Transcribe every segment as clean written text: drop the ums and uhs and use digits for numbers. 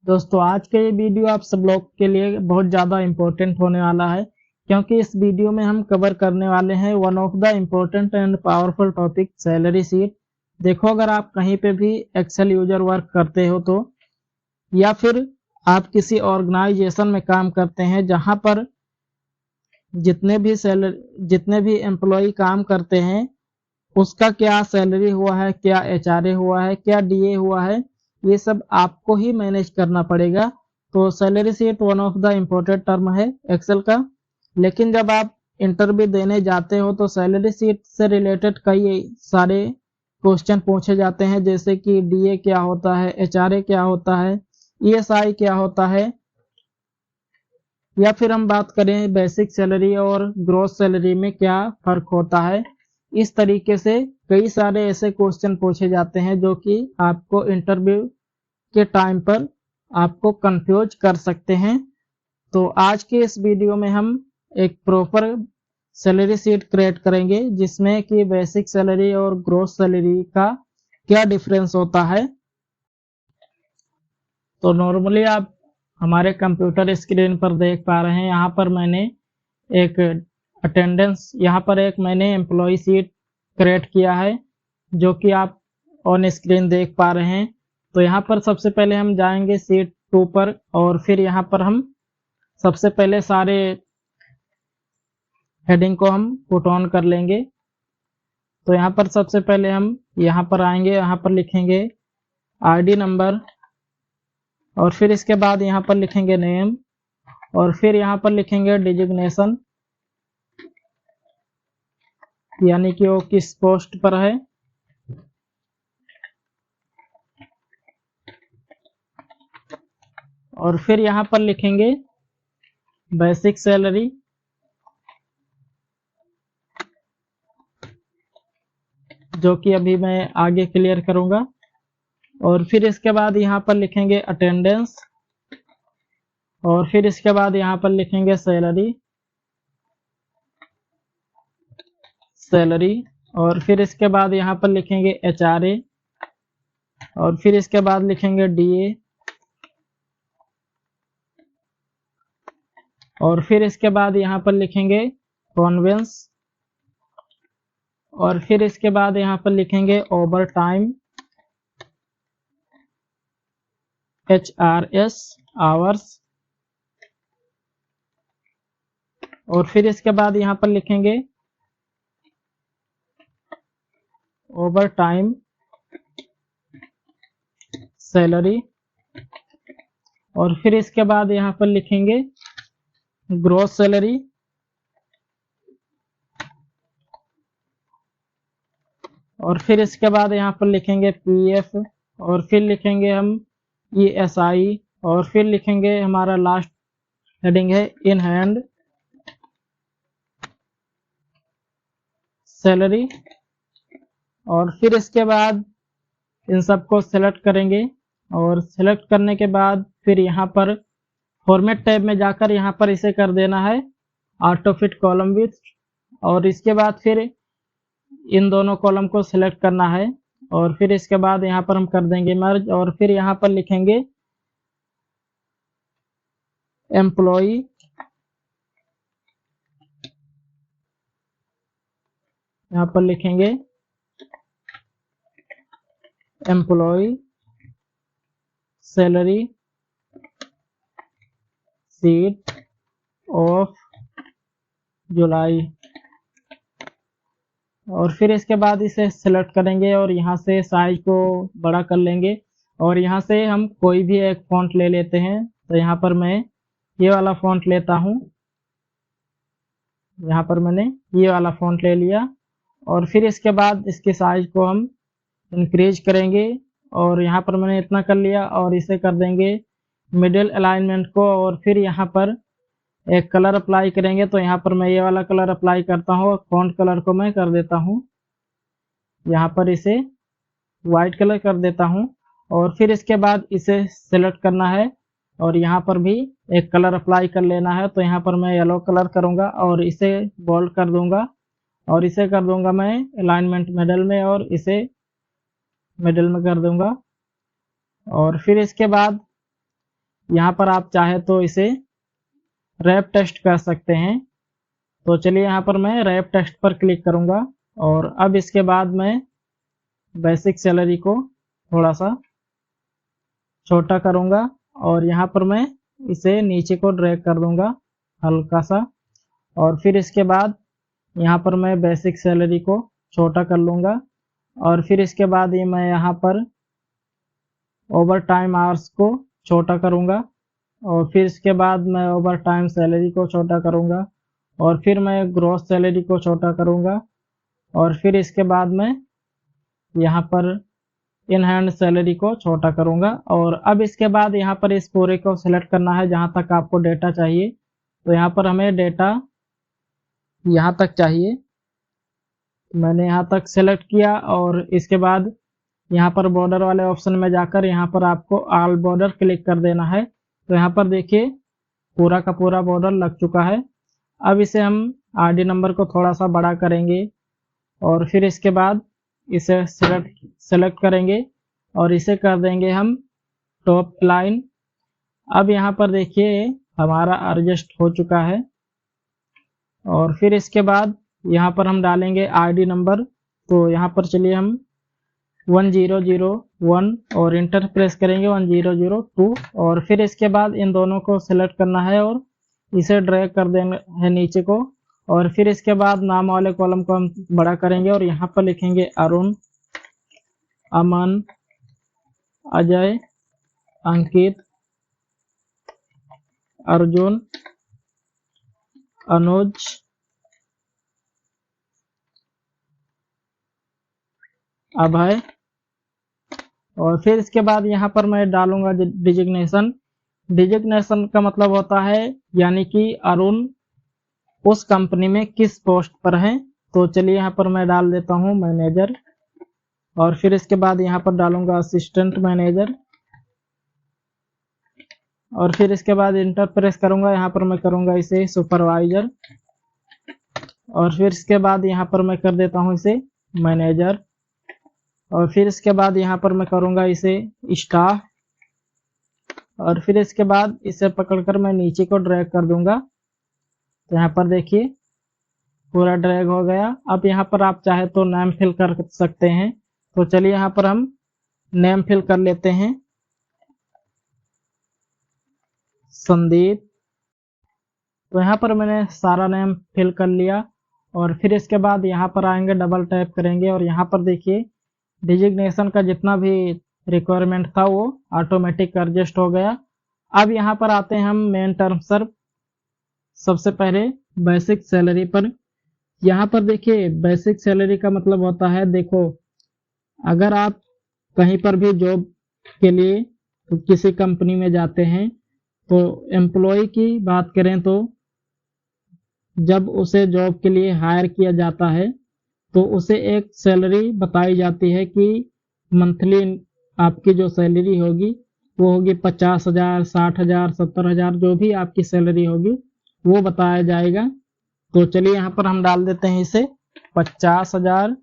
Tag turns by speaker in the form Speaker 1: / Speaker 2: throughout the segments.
Speaker 1: दोस्तों आज का ये वीडियो आप सब लोग के लिए बहुत ज़्यादा इम्पोर्टेंट होने वाला है, क्योंकि इस वीडियो में हम कवर करने वाले हैं one of the important and powerful topic salary sheet. देखो, अगर आप कहीं पे भी एक्सेल यूजर वर्क करते हो तो, या फिर आप किसी ऑर्गेनाइजेशन में काम करते हैं जहां पर जितने भी एम्प्लॉय काम करते हैं उसका क्या सैलरी हुआ है, क्या एचआरए हुआ है, क्या डीए हुआ है, ये सब आपको ही मैनेज करना पड़ेगा। तो salary sheet one of the important term है एक्सेल का। लेकिन जब आप इंटरव्यू देने जाते हो तो सैलरी शीट से रिलेटेड कई सारे क्वेश्चन पूछे जाते हैं, जैसे कि डीए क्या होता है, एचआरए क्या होता है, ईएसआई क्या होता है, या फिर हम बात करें बेसिक सैलरी और ग्रॉस सैलरी में क्या फर्क होता है। इस तरीके से कई सारे ऐसे क्वेश्चन पूछे जाते हैं जो कि आपको इंटरव्यू के टाइम पर आपको कंफ्यूज कर सकते हैं। तो आज के इस वीडियो में हम एक प्रॉपर सैलरी शीट क्रिएट करेंगे जिसमें कि बेसिक सैलरी और ग्रॉस सैलरी का क्या डिफरेंस होता है। तो नॉर्मली आप हमारे कंप्यूटर स्क्रीन पर देख पा रहे हैं, यहाँ पर मैंने एक अटेंडेंस, यहाँ पर एक मैंने एम्प्लॉय शीट क्रिएट किया है जो कि आप ऑन स्क्रीन देख पा रहे हैं। तो यहाँ पर सबसे पहले हम जाएंगे शीट 2 पर, और फिर यहाँ पर हम सबसे पहले सारे हेडिंग को हम पुट ऑन कर लेंगे। तो यहाँ पर सबसे पहले हम यहाँ पर आएंगे, यहाँ पर लिखेंगे आईडी नंबर, और फिर इसके बाद यहाँ पर लिखेंगे नेम, और फिर यहाँ पर लिखेंगे डिजिग्नेशन, यानी कि वो किस पोस्ट पर है। और फिर यहाँ पर लिखेंगे बेसिक सैलरी, जो कि अभी मैं आगे क्लियर करूंगा। और फिर इसके बाद यहाँ पर लिखेंगे अटेंडेंस, और फिर इसके बाद यहाँ पर लिखेंगे सैलरी, और फिर इसके बाद यहाँ पर लिखेंगे एचआरए, और फिर इसके बाद लिखेंगे डीए, और फिर इसके बाद यहाँ पर लिखेंगे कॉन्वेंस, और फिर इसके बाद यहाँ पर लिखेंगे ओवर टाइम, HRS आवर्स, और फिर इसके बाद यहाँ पर लिखेंगे ओवर टाइम सैलरी, और फिर इसके बाद यहाँ पर लिखेंगे ग्रॉस सैलरी, और फिर इसके बाद यहाँ पर लिखेंगे पीएफ, और फिर लिखेंगे हम ईएसआई, और फिर लिखेंगे हमारा लास्ट हेडिंग है इन हैंड सैलरी। और फिर इसके बाद इन सबको सेलेक्ट करेंगे, और सेलेक्ट करने के बाद फिर यहाँ पर फॉर्मेट टैब में जाकर यहाँ पर इसे कर देना है ऑटो फिट कॉलम विथ, और इसके बाद फिर इन दोनों कॉलम को सिलेक्ट करना है, और फिर इसके बाद यहाँ पर हम कर देंगे मर्ज, और फिर यहाँ पर लिखेंगे एम्प्लॉय, यहाँ पर लिखेंगे employee salary sheet of July, और फिर इसके बाद इसे सेलेक्ट करेंगे और यहाँ से साइज को बड़ा कर लेंगे, और यहाँ से हम कोई भी एक फॉन्ट ले लेते हैं। तो यहाँ पर मैं ये वाला फॉन्ट लेता हूँ, यहाँ पर मैंने ये वाला फॉन्ट ले लिया, और फिर इसके बाद इसके साइज को हम इंक्रीज करेंगे, और यहाँ पर मैंने इतना कर लिया, और इसे कर देंगे मिडिल अलाइनमेंट को, और फिर यहाँ पर एक कलर अप्लाई करेंगे। तो यहाँ पर मैं ये वाला कलर अप्लाई करता हूँ, और फॉन्ट कलर को मैं कर देता हूँ, यहाँ पर इसे वाइट कलर कर देता हूँ, और फिर इसके बाद इसे सेलेक्ट करना है, और यहाँ पर भी एक कलर अप्लाई कर लेना है। तो यहाँ पर मैं येलो कलर करूँगा और इसे बोल्ड कर दूंगा, और इसे कर दूंगा मैं अलाइनमेंट मिडल में, और इसे मिडल में कर दूंगा। और फिर इसके बाद यहाँ पर आप चाहे तो इसे रैप टेस्ट कर सकते हैं। तो चलिए यहाँ पर मैं रैप टेस्ट पर क्लिक करूँगा और अब इसके बाद मैं बेसिक सैलरी को थोड़ा सा छोटा करूँगा और यहाँ पर मैं इसे नीचे को ड्रैग कर दूँगा हल्का सा, और फिर इसके बाद यहाँ पर मैं बेसिक सैलरी को छोटा कर लूँगा और फिर इसके बाद ये मैं यहाँ पर ओवर टाइम आवर्स को छोटा करूँगा और फिर इसके बाद मैं ओवर टाइम सैलरी को छोटा करूँगा और फिर मैं ग्रॉस सैलरी को छोटा करूँगा और फिर इसके बाद मैं यहाँ पर इन हैंड सैलरी को छोटा करूँगा। और अब इसके बाद यहाँ पर इस पूरे को सिलेक्ट करना है जहाँ तक आपको डेटा चाहिए। तो यहाँ पर हमें डेटा यहाँ तक चाहिए, मैंने यहाँ तक सेलेक्ट किया और इसके बाद यहाँ पर बॉर्डर वाले ऑप्शन में जाकर यहाँ पर आपको ऑल बॉर्डर क्लिक कर देना है। तो यहाँ पर देखिए पूरा का पूरा बॉर्डर लग चुका है। अब इसे हम आरडी नंबर को थोड़ा सा बड़ा करेंगे और फिर इसके बाद इसे सेलेक्ट करेंगे और इसे कर देंगे हम टॉप लाइन। अब यहाँ पर देखिए हमारा एडजस्ट हो चुका है और फिर इसके बाद यहाँ पर हम डालेंगे आईडी नंबर। तो यहाँ पर चलिए हम 1001 और इंटर प्रेस करेंगे 1002 और फिर इसके बाद इन दोनों को सिलेक्ट करना है और इसे ड्रैग कर देना है नीचे को और फिर इसके बाद नाम वाले कॉलम को हम बड़ा करेंगे और यहाँ पर लिखेंगे अरुण, अमन, अजय, अंकित, अर्जुन, अनुज, अभय। और फिर इसके बाद यहाँ पर मैं डालूंगा डिजिग्नेशन। डिजिग्नेशन का मतलब होता है यानी कि अरुण उस कंपनी में किस पोस्ट पर है। तो चलिए यहाँ पर मैं डाल देता हूँ मैनेजर और फिर इसके बाद यहाँ पर डालूंगा असिस्टेंट मैनेजर और फिर इसके बाद इंटर प्रेस करूंगा। यहाँ पर मैं करूंगा इसे सुपरवाइजर और फिर इसके बाद यहाँ पर मैं कर देता हूँ इसे मैनेजर और फिर इसके बाद यहाँ पर मैं करूंगा इसे स्टाफ और फिर इसके बाद इसे पकड़कर मैं नीचे को ड्रैग कर दूंगा। तो यहाँ पर देखिए पूरा ड्रैग हो गया। अब यहाँ पर आप चाहे तो नेम फिल कर सकते हैं। तो चलिए यहाँ पर हम नेम फिल कर लेते हैं, संदीप। तो यहाँ पर मैंने सारा नेम फिल कर लिया और फिर इसके बाद यहाँ पर आएंगे, डबल टैप करेंगे और यहाँ पर देखिए डिजिग्नेशन का जितना भी रिक्वायरमेंट था वो ऑटोमेटिक एडजस्ट हो गया। अब यहाँ पर आते हैं हम मेन टर्म सर्व। सबसे पहले बेसिक सैलरी पर। यहाँ पर देखिए बेसिक सैलरी का मतलब होता है, देखो अगर आप कहीं पर भी जॉब के लिए तो किसी कंपनी में जाते हैं तो एम्प्लॉय की बात करें तो जब उसे जॉब के लिए हायर किया जाता है तो उसे एक सैलरी बताई जाती है कि मंथली आपकी जो सैलरी होगी वो होगी 50,000, 60,000, 70,000, जो भी आपकी सैलरी होगी वो बताया जाएगा। तो चलिए यहाँ पर हम डाल देते हैं इसे 50,000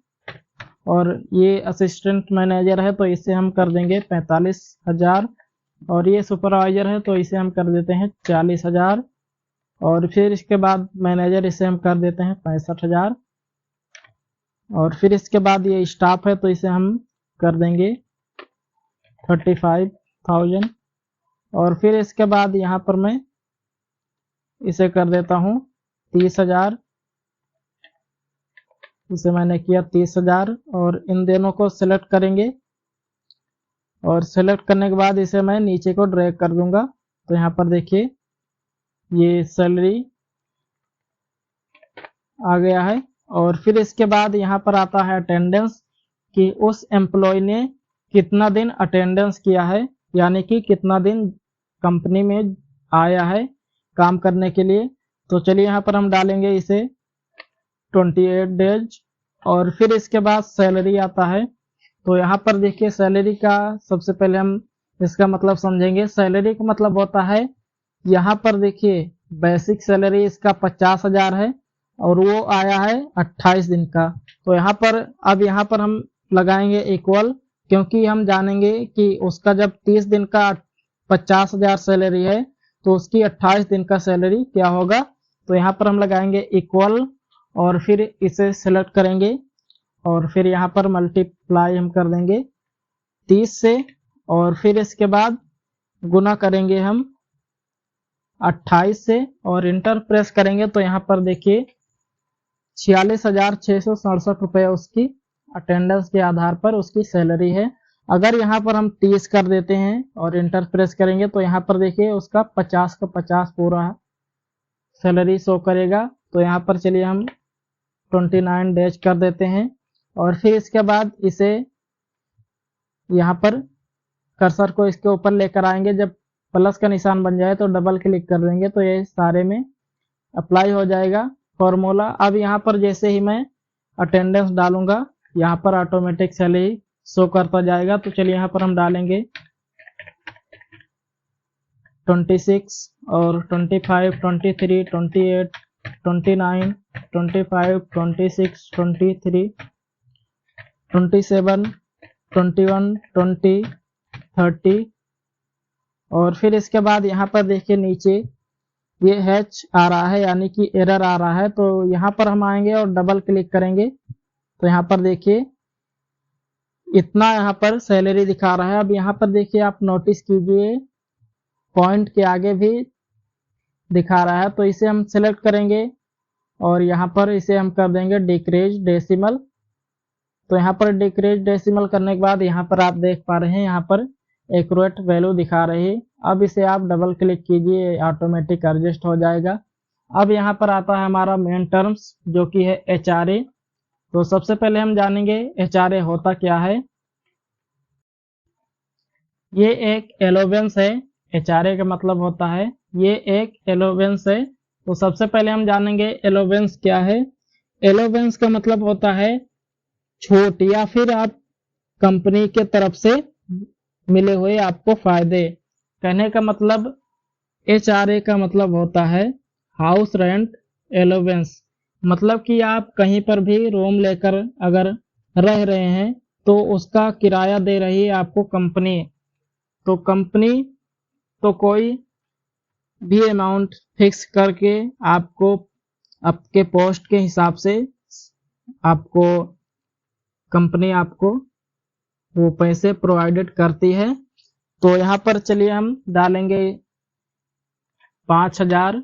Speaker 1: और ये असिस्टेंट मैनेजर है तो इसे हम कर देंगे 45,000 और ये सुपरवाइजर है तो इसे हम कर देते हैं 40,000 और फिर इसके बाद मैनेजर इसे हम कर देते हैं 65,000 और फिर इसके बाद ये स्टाफ है तो इसे हम कर देंगे 35,000 और फिर इसके बाद यहाँ पर मैं इसे कर देता हूँ 30,000, इसे मैंने किया 30,000 और इन दोनों को सिलेक्ट करेंगे और सिलेक्ट करने के बाद इसे मैं नीचे को ड्रैग कर दूंगा। तो यहाँ पर देखिए ये सैलरी आ गया है और फिर इसके बाद यहाँ पर आता है अटेंडेंस कि उस एम्प्लॉय ने कितना दिन अटेंडेंस किया है, यानी कि कितना दिन कंपनी में आया है काम करने के लिए। तो चलिए यहाँ पर हम डालेंगे इसे 28 डेज और फिर इसके बाद सैलरी आता है। तो यहाँ पर देखिए सैलरी का सबसे पहले हम इसका मतलब समझेंगे। सैलरी का मतलब होता है, यहाँ पर देखिए बेसिक सैलरी इसका 50,000 है और वो आया है 28 दिन का। तो यहाँ पर अब यहाँ पर हम लगाएंगे इक्वल, क्योंकि हम जानेंगे कि उसका जब 30 दिन का 50,000 सैलरी है तो उसकी 28 दिन का सैलरी क्या होगा। तो यहाँ पर हम लगाएंगे इक्वल और फिर इसे सिलेक्ट करेंगे और फिर यहाँ पर मल्टीप्लाई हम कर देंगे 30 से और फिर इसके बाद गुना करेंगे हम 28 से और इंटर प्रेस करेंगे तो यहाँ पर देखिए 46,667 रुपये उसकी अटेंडेंस के आधार पर उसकी सैलरी है। अगर यहाँ पर हम 30 कर देते हैं और इंटर प्रेस करेंगे तो यहाँ पर देखिए उसका 50 का 50 पूरा सैलरी शो करेगा। तो यहाँ पर चलिए हम 29 डैश कर देते हैं और फिर इसके बाद इसे यहाँ पर कर्सर को इसके ऊपर लेकर आएंगे। जब प्लस का निशान बन जाए तो डबल क्लिक कर देंगे तो ये सारे में अप्लाई हो जाएगा फॉर्मूला। अब यहाँ पर जैसे ही मैं अटेंडेंस डालूंगा यहाँ पर ऑटोमेटिक सैलरी शो करता जाएगा। तो चलिए यहाँ पर हम डालेंगे 26 और 25, 23, 28, 29, 25, 26, 23, 27, 21, 20, 30 और फिर इसके बाद यहाँ पर देखिए नीचे ये H आ रहा है यानी कि एरर आ रहा है। तो यहाँ पर हम आएंगे और डबल क्लिक करेंगे तो यहाँ पर देखिए इतना यहाँ पर सैलरी दिखा रहा है। अब यहाँ पर देखिए आप नोटिस कीजिए पॉइंट के आगे भी दिखा रहा है तो इसे हम सिलेक्ट करेंगे और यहाँ पर इसे हम कर देंगे डिक्रीज डेसिमल। तो यहाँ पर डिक्रीज डेसिमल करने के बाद यहाँ पर आप देख पा रहे हैं यहाँ पर एक्यूरेट वैल्यू दिखा रही है। अब इसे आप डबल क्लिक कीजिए ऑटोमेटिक एडजस्ट हो जाएगा। अब यहाँ पर आता है हमारा मेन टर्म्स जो कि है HRA। तो सबसे पहले हम जानेंगे HRA होता क्या है। ये एक एलोवेंस है। HRA का मतलब होता है ये एक एलोवेंस है। तो सबसे पहले हम जानेंगे एलोवेंस क्या है। एलोवेंस का मतलब होता है छूट या फिर आप कंपनी के तरफ से मिले हुए आपको फायदे। कहने का मतलब HRA का मतलब होता है हाउस रेंट एलोवेंस। मतलब कि आप कहीं पर भी रूम लेकर अगर रह रहे हैं तो उसका किराया दे रही है आपको कंपनी। तो कंपनी तो कोई भी अमाउंट फिक्स करके आपको आपके पोस्ट के हिसाब से आपको कंपनी आपको वो पैसे प्रोवाइडेड करती है। तो यहाँ पर चलिए हम डालेंगे 5,000।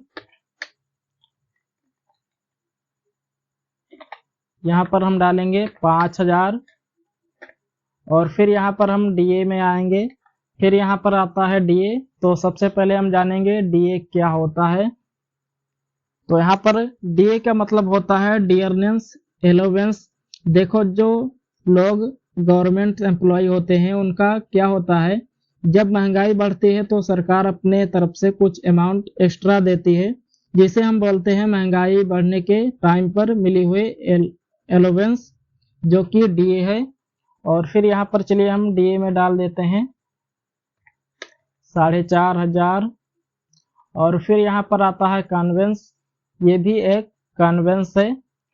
Speaker 1: यहाँ पर हम डालेंगे 5,000 और फिर यहाँ पर हम DA में आएंगे। फिर यहाँ पर आता है DA। तो सबसे पहले हम जानेंगे DA क्या होता है। तो यहाँ पर DA का मतलब होता है डियरनेस एलोवेंस। देखो जो लोग गवर्नमेंट एम्प्लॉय होते हैं उनका क्या होता है जब महंगाई बढ़ती है तो सरकार अपने तरफ से कुछ अमाउंट एक्स्ट्रा देती है जिसे हम बोलते हैं महंगाई बढ़ने के टाइम पर मिली हुई एलोवेंस जो कि DA है। और फिर यहाँ पर चलिए हम DA में डाल देते हैं 4,500 और फिर यहाँ पर आता है कन्वेंस। ये भी एक कन्वेंस है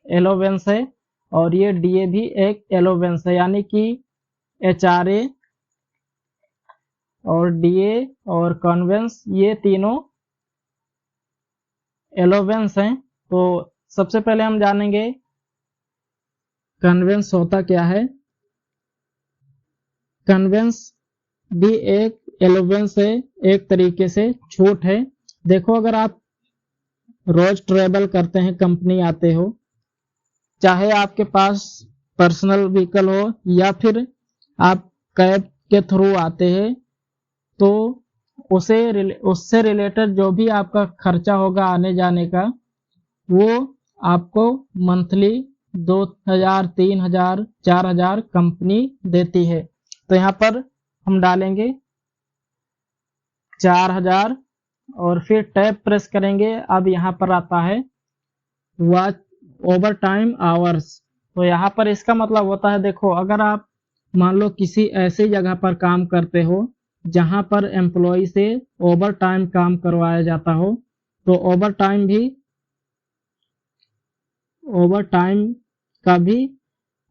Speaker 1: एलोवेंस है और ये DA भी एक एलोवेंस है यानी कि HRA और DA और कन्वेंस ये तीनों एलोवेंस हैं। तो सबसे पहले हम जानेंगे कन्वेंस होता क्या है। कन्वेंस भी एक एलोवेंस है, एक तरीके से छूट है। देखो अगर आप रोज ट्रेवल करते हैं कंपनी आते हो चाहे आपके पास पर्सनल व्हीकल हो या फिर आप कैब के थ्रू आते हैं तो उससे रिलेटेड जो भी आपका खर्चा होगा आने जाने का वो आपको मंथली 2,000, 3,000, 4,000 कंपनी देती है। तो यहाँ पर हम डालेंगे 4,000 और फिर टैब प्रेस करेंगे। अब यहाँ पर आता है वॉच ओवर टाइम आवर्स। तो यहाँ पर इसका मतलब होता है देखो अगर आप मान लो किसी ऐसी जगह पर काम करते हो जहां पर एम्प्लॉय से ओवर टाइम काम करवाया जाता हो तो ओवर टाइम का भी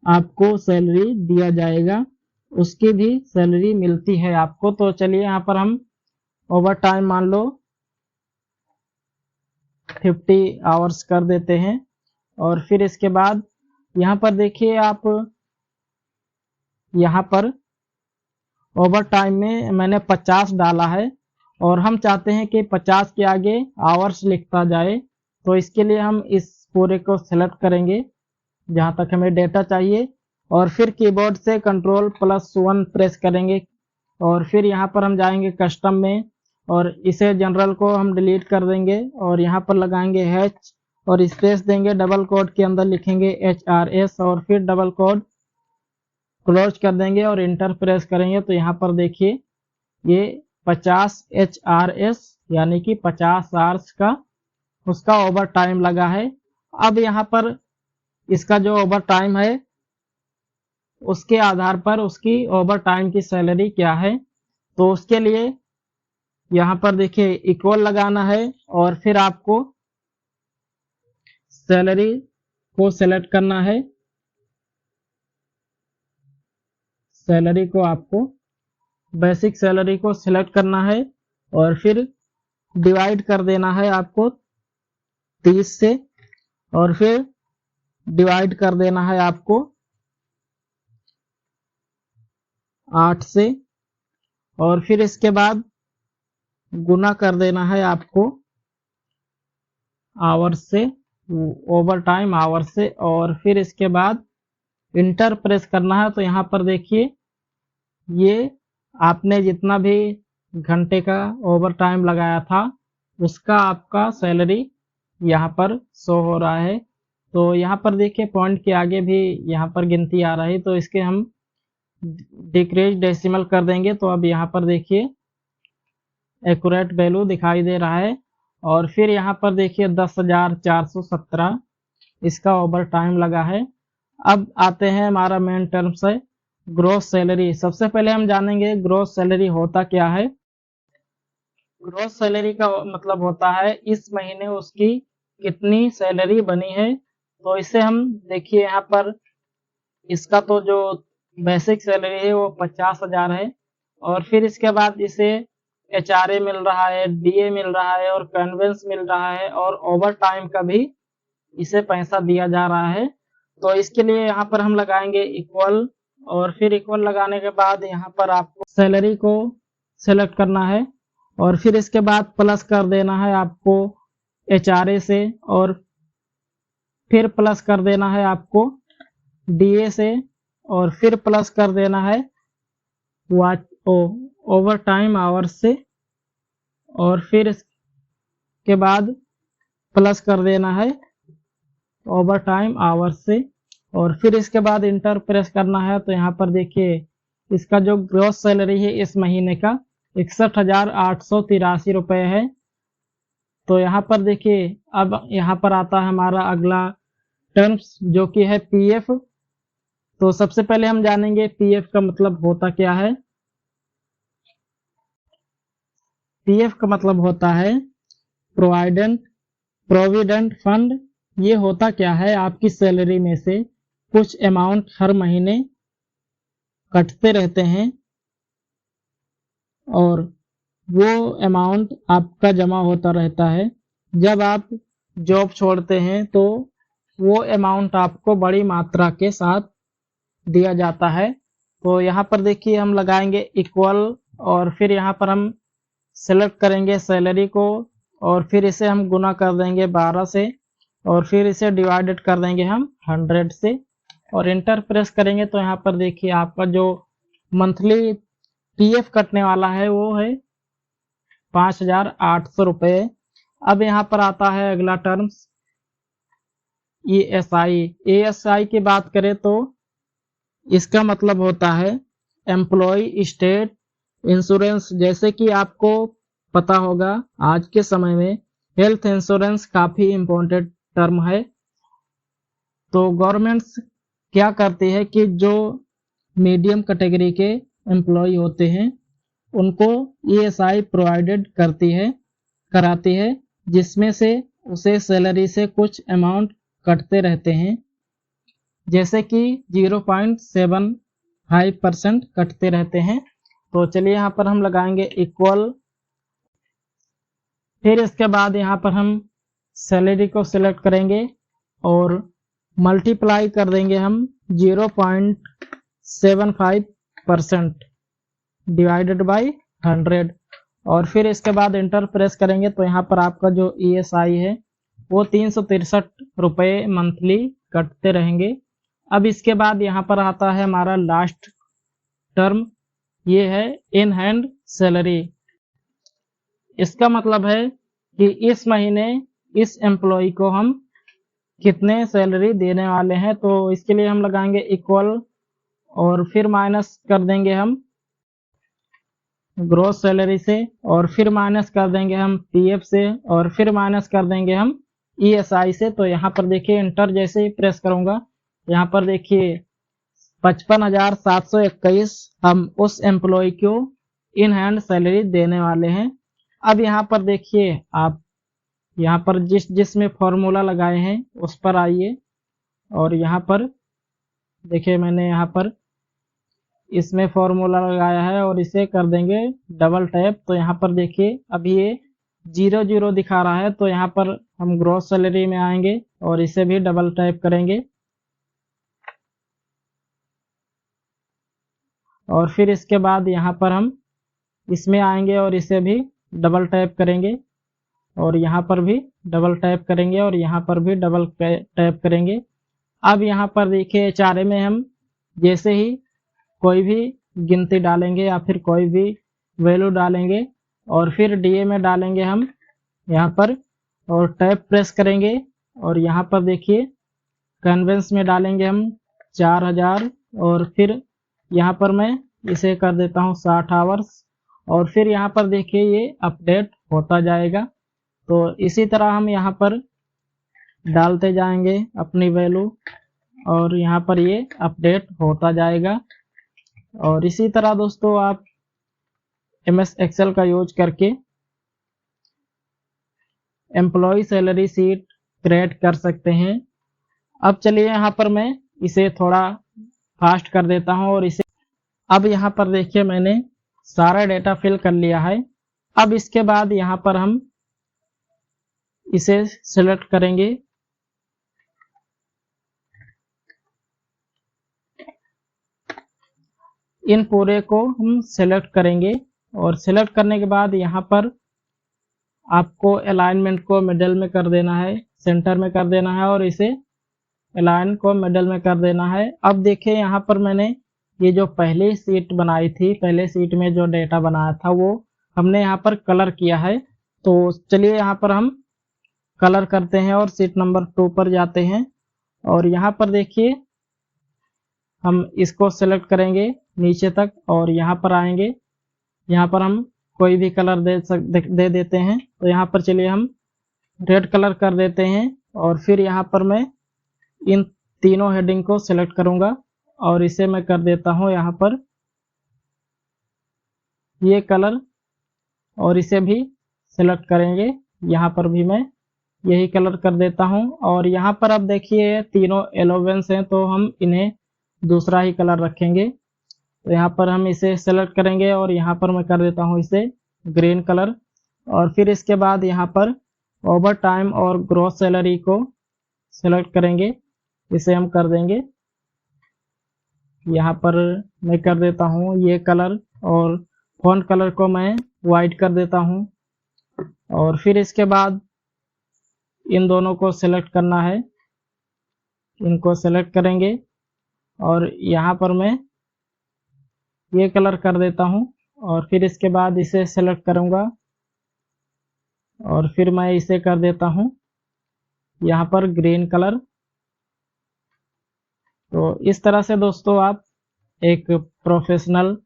Speaker 1: आपको सैलरी दिया जाएगा, उसकी भी सैलरी मिलती है आपको। तो चलिए यहाँ पर हम ओवर टाइम मान लो 50 आवर्स कर देते हैं। और फिर इसके बाद यहाँ पर देखिए आप, यहाँ पर ओवर टाइम में मैंने 50 डाला है और हम चाहते हैं कि 50 के आगे आवर्स लिखता जाए। तो इसके लिए हम इस पूरे को सेलेक्ट करेंगे जहाँ तक हमें डेटा चाहिए और फिर कीबोर्ड से Ctrl+1 प्रेस करेंगे और फिर यहाँ पर हम जाएंगे कस्टम में और इसे जनरल को हम डिलीट कर देंगे और यहाँ पर लगाएंगे H और स्पेस देंगे, डबल कोड के अंदर लिखेंगे HRS और फिर डबल कोड क्लोज कर देंगे और इंटर प्रेस करेंगे। तो यहाँ पर देखिए ये 50 HRS यानी कि 50 आवर्स का उसका ओवर टाइम लगा है। अब यहाँ पर इसका जो ओवर टाइम है उसके आधार पर उसकी ओवर टाइम की सैलरी क्या है, तो उसके लिए यहाँ पर देखिए इक्वल लगाना है और फिर आपको सैलरी को सेलेक्ट करना है। सैलरी को आपको बेसिक सैलरी को सिलेक्ट करना है और फिर डिवाइड कर देना है आपको 30 से और फिर डिवाइड कर देना है आपको 8 से और फिर इसके बाद गुना कर देना है आपको आवर्स से, ओवर टाइम आवर्स से और फिर इसके बाद इंटर प्रेस करना है। तो यहाँ पर देखिए ये आपने जितना भी घंटे का ओवर टाइम लगाया था उसका आपका सैलरी यहाँ पर शो हो रहा है। तो यहाँ पर देखिए पॉइंट के आगे भी यहाँ पर गिनती आ रही है, तो इसके हम डिक्रीज डेसिमल कर देंगे। तो अब यहाँ पर देखिए एक्यूरेट वैल्यू दिखाई दे रहा है और फिर यहाँ पर देखिए 10,417 इसका ओवर टाइम लगा है। अब आते हैं हमारा मेन टर्म से ग्रोस सैलरी। सबसे पहले हम जानेंगे ग्रोस सैलरी होता क्या है। ग्रोस सैलरी का मतलब होता है इस महीने उसकी कितनी सैलरी बनी है। तो इसे हम देखिए यहाँ पर इसका तो जो बेसिक सैलरी है वो 50,000 है और फिर इसके बाद इसे HRA मिल रहा है, DA मिल रहा है और कन्वेंस मिल रहा है और ओवर टाइम का भी इसे पैसा दिया जा रहा है। तो इसके लिए यहाँ पर हम लगाएंगे इक्वल और फिर इक्वल लगाने के बाद यहाँ पर आपको सैलरी को सेलेक्ट करना है और फिर इसके बाद प्लस कर देना है आपको HRA से और फिर प्लस कर देना है आपको DA से और फिर प्लस कर देना है ओवर टाइम आवर्स से और फिर इसके बाद प्लस कर देना है ओवर टाइम आवर्स से और फिर इसके बाद इंटर प्रेस करना है। तो यहाँ पर देखिए इसका जो ग्रॉस सैलरी है इस महीने का 61,883 रुपये है। तो यहाँ पर देखिए अब यहाँ पर आता है हमारा अगला टर्म्स जो कि है PF। तो सबसे पहले हम जानेंगे PF का मतलब होता क्या है। PF का मतलब होता है प्रोविडेंट फंड। ये होता क्या है, आपकी सैलरी में से कुछ अमाउंट हर महीने कटते रहते हैं और वो अमाउंट आपका जमा होता रहता है। जब आप जॉब छोड़ते हैं तो वो अमाउंट आपको बड़ी मात्रा के साथ दिया जाता है। तो यहाँ पर देखिए हम लगाएंगे इक्वल और फिर यहाँ पर हम सेलेक्ट करेंगे सैलरी को और फिर इसे हम गुना कर देंगे 12 से और फिर इसे डिवाइडेड कर देंगे हम 100 से और इंटर प्रेस करेंगे। तो यहाँ पर देखिए आपका जो मंथली PF कटने वाला है वो है 5,800 रुपये। अब यहाँ पर आता है अगला टर्म्स ESI की बात करें तो इसका मतलब होता है एम्प्लॉय स्टेट इंश्योरेंस। जैसे कि आपको पता होगा आज के समय में हेल्थ इंश्योरेंस काफी इम्पोर्टेंट टर्म है। तो गवर्नमेंट्स क्या करती है कि जो मीडियम कैटेगरी के एम्प्लॉय होते हैं उनको ESI प्रोवाइडेड कराती है जिसमें से उसे सैलरी से कुछ अमाउंट कटते रहते हैं, जैसे कि 0.75% कटते रहते हैं। तो चलिए यहाँ पर हम लगाएंगे इक्वल फिर इसके बाद यहाँ पर हम सैलरी को सिलेक्ट करेंगे और मल्टीप्लाई कर देंगे हम 0.75% डिवाइडेड बाई 100 और फिर इसके बाद इंटर प्रेस करेंगे तो यहाँ पर आपका जो ESI है वो 363 रुपये मंथली कटते रहेंगे। अब इसके बाद यहाँ पर आता है हमारा लास्ट टर्म, ये है इन हैंड सैलरी। इसका मतलब है कि इस महीने इस एम्प्लॉय को हम कितने सैलरी देने वाले हैं, तो इसके लिए हम लगाएंगे इक्वल और फिर माइनस कर देंगे हम ग्रॉस सैलरी से और फिर माइनस कर देंगे हम PF से और फिर माइनस कर देंगे हम ESI से। तो यहाँ पर देखिए इंटर जैसे ही प्रेस करूंगा यहाँ पर देखिए 55,721 हम उस एम्प्लॉय को इन हैंड सैलरी देने वाले हैं। अब यहाँ पर देखिए आप यहाँ पर जिसमें फॉर्मूला लगाए हैं उस पर आइए और यहाँ पर देखिए मैंने यहाँ पर इसमें फॉर्मूला लगाया है और इसे कर देंगे डबल टैप। तो यहाँ पर देखिए अभी ये 00 दिखा रहा है, तो यहाँ पर हम ग्रॉस सैलरी में आएंगे और इसे भी डबल टैप करेंगे और फिर इसके बाद यहाँ पर हम इसमें आएंगे और इसे भी डबल टैप करेंगे और यहाँ पर भी डबल टैप करेंगे और यहाँ पर भी डबल टैप करेंगे। अब यहाँ पर देखिए HRA में हम जैसे ही कोई भी गिनती डालेंगे या फिर कोई भी वैल्यू डालेंगे और फिर DA में डालेंगे हम यहाँ पर और टैप प्रेस करेंगे और यहाँ पर देखिए कन्वेंस में डालेंगे हम 4000 और फिर यहाँ पर मैं इसे कर देता हूँ 60 आवर्स और फिर यहाँ पर देखिए ये अपडेट होता जाएगा। तो इसी तरह हम यहाँ पर डालते जाएंगे अपनी वैल्यू और यहाँ पर ये अपडेट होता जाएगा। और इसी तरह दोस्तों आप MS Excel का यूज करके एम्प्लॉय सैलरी शीट क्रिएट कर सकते हैं। अब चलिए यहाँ पर मैं इसे थोड़ा फास्ट कर देता हूँ और इसे अब यहाँ पर देखिए मैंने सारा डेटा फिल कर लिया है। अब इसके बाद यहाँ पर हम इसे सिलेक्ट करेंगे इन पूरे को हम सिलेक्ट करेंगे और सिलेक्ट करने के बाद यहाँ पर आपको अलाइनमेंट को मिडल में कर देना है, सेंटर में कर देना है और इसे अलाइन को मिडल में कर देना है। अब देखिए यहाँ पर मैंने ये जो पहली सीट बनाई थी, पहले सीट में जो डेटा बनाया था वो हमने यहाँ पर कलर किया है। तो चलिए यहाँ पर हम कलर करते हैं और सीट नंबर 2 पर जाते हैं और यहाँ पर देखिए हम इसको सेलेक्ट करेंगे नीचे तक और यहाँ पर आएंगे, यहाँ पर हम कोई भी कलर दे देते हैं। तो यहाँ पर चलिए हम रेड कलर कर देते हैं और फिर यहाँ पर मैं इन तीनों हेडिंग को सिलेक्ट करूंगा और इसे मैं कर देता हूं यहाँ पर ये कलर और इसे भी सिलेक्ट करेंगे, यहाँ पर भी मैं यही कलर कर देता हूं। और यहाँ पर अब देखिए तीनों एलोवेंस हैं तो हम इन्हें दूसरा ही कलर रखेंगे। तो यहाँ पर हम इसे सेलेक्ट करेंगे और यहाँ पर मैं कर देता हूँ इसे ग्रीन कलर और फिर इसके बाद यहाँ पर ओवर टाइम और ग्रॉस सैलरी को सेलेक्ट करेंगे, इसे हम कर देंगे, यहाँ पर मैं कर देता हूँ ये कलर और फॉन्ट कलर को मैं वाइट कर देता हूँ। और फिर इसके बाद इन दोनों को सेलेक्ट करना है, इनको सेलेक्ट करेंगे और यहाँ पर मैं ये कलर कर देता हूँ और फिर इसके बाद इसे सेलेक्ट करूँगा और फिर मैं इसे कर देता हूँ यहाँ पर ग्रीन कलर। तो इस तरह से दोस्तों आप एक professional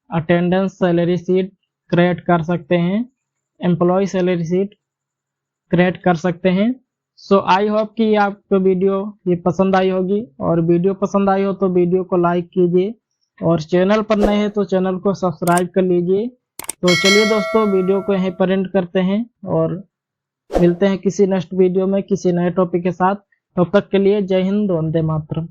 Speaker 1: attendance salary sheet create कर सकते हैं, एम्प्लॉय सैलरी शीट क्रिएट कर सकते हैं। सो आई होप कि आपको वीडियो ये पसंद आई होगी और वीडियो पसंद आई हो तो वीडियो को लाइक कीजिए और चैनल पर नए हैं तो चैनल को सब्सक्राइब कर लीजिए। तो चलिए दोस्तों वीडियो को यहीं पर एंड करते हैं और मिलते हैं किसी नेक्स्ट वीडियो में किसी नए टॉपिक के साथ। तब तक के लिए जय हिंद, वंदे मातरम।